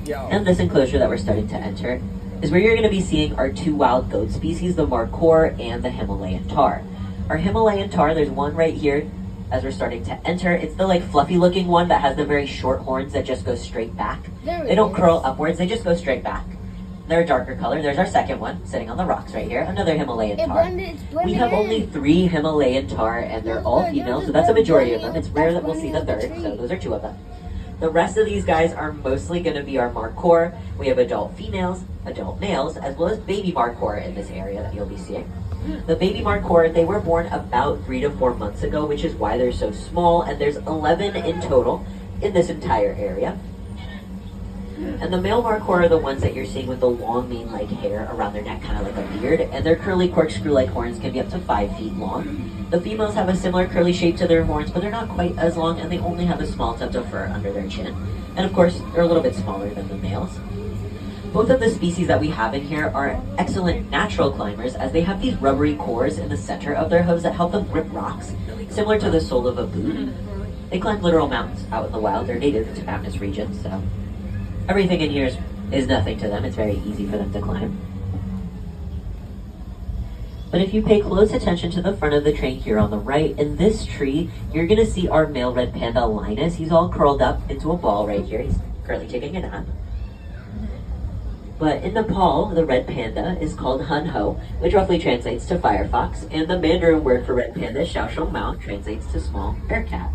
And this enclosure that we're starting to enter is where you're going to be seeing our two wild goat species, the Markhor and the Himalayan tar. Our Himalayan tar, there's one right here as we're starting to enter. It's the like fluffy looking one that has the very short horns that just go straight back. They don't curl upwards, they just go straight back. They're a darker color. There's our second one sitting on the rocks right here, another Himalayan tar. We have only 3 Himalayan tar and they're all female, so that's a majority of them. It's rare that we'll see the third, so those are 2 of them. The rest of these guys are mostly going to be our Markhor. We have adult females, adult males, as well as baby Markhor in this area that you'll be seeing. The baby Markhor, they were born about 3 to 4 months ago, which is why they're so small, and there's 11 in total in this entire area. And the male Markhor are the ones that you're seeing with the long mane-like hair around their neck, kind of like a beard, and their curly corkscrew-like horns can be up to 5 feet long. The females have a similar curly shape to their horns, but they're not quite as long, and they only have a small tuft of fur under their chin. And of course, they're a little bit smaller than the males. Both of the species that we have in here are excellent natural climbers, as they have these rubbery cores in the center of their hooves that help them grip rocks, similar to the sole of a boot. They climb literal mountains out in the wild. They're native to mountainous regions, so everything in here is nothing to them. It's very easy for them to climb. But if you pay close attention to the front of the train here on the right, in this tree, you're going to see our male red panda Linus. He's all curled up into a ball right here. He's currently taking a nap. But in Nepal, the red panda is called Hun Ho, which roughly translates to firefox, and the Mandarin word for red panda, Xiao Shou Mao, translates to small bear cat.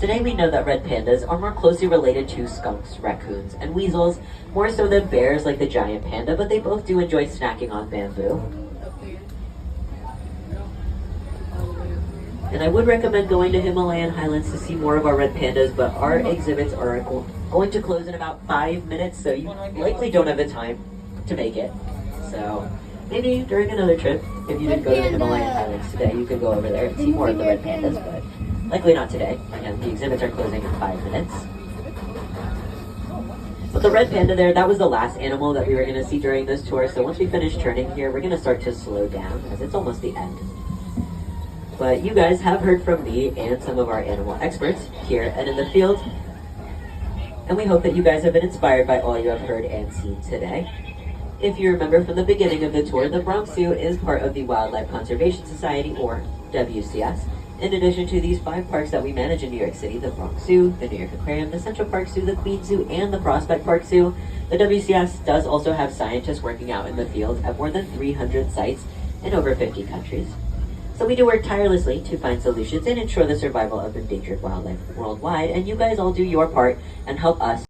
Today we know that red pandas are more closely related to skunks, raccoons, and weasels, more so than bears like the giant panda, but they both do enjoy snacking on bamboo. And I would recommend going to Himalayan Highlands to see more of our red pandas, but our exhibits are going to close in about 5 minutes, so you likely don't have the time to make it. So maybe during another trip, if you didn't go to the Himalayan Highlands today, you could go over there and see more of the red pandas, but likely not today. Again, the exhibits are closing in 5 minutes. But the red panda there, that was the last animal that we were going to see during this tour, so once we finish turning here, we're going to start to slow down, as it's almost the end. But you guys have heard from me and some of our animal experts here and in the field, and we hope that you guys have been inspired by all you have heard and seen today. If you remember from the beginning of the tour, the Bronx Zoo is part of the Wildlife Conservation Society, or WCS. In addition to these 5 parks that we manage in New York City, the Bronx Zoo, the New York Aquarium, the Central Park Zoo, the Queens Zoo, and the Prospect Park Zoo, the WCS does also have scientists working out in the field at more than 300 sites in over 50 countries. So we do work tirelessly to find solutions and ensure the survival of endangered wildlife worldwide, and you guys all do your part and help us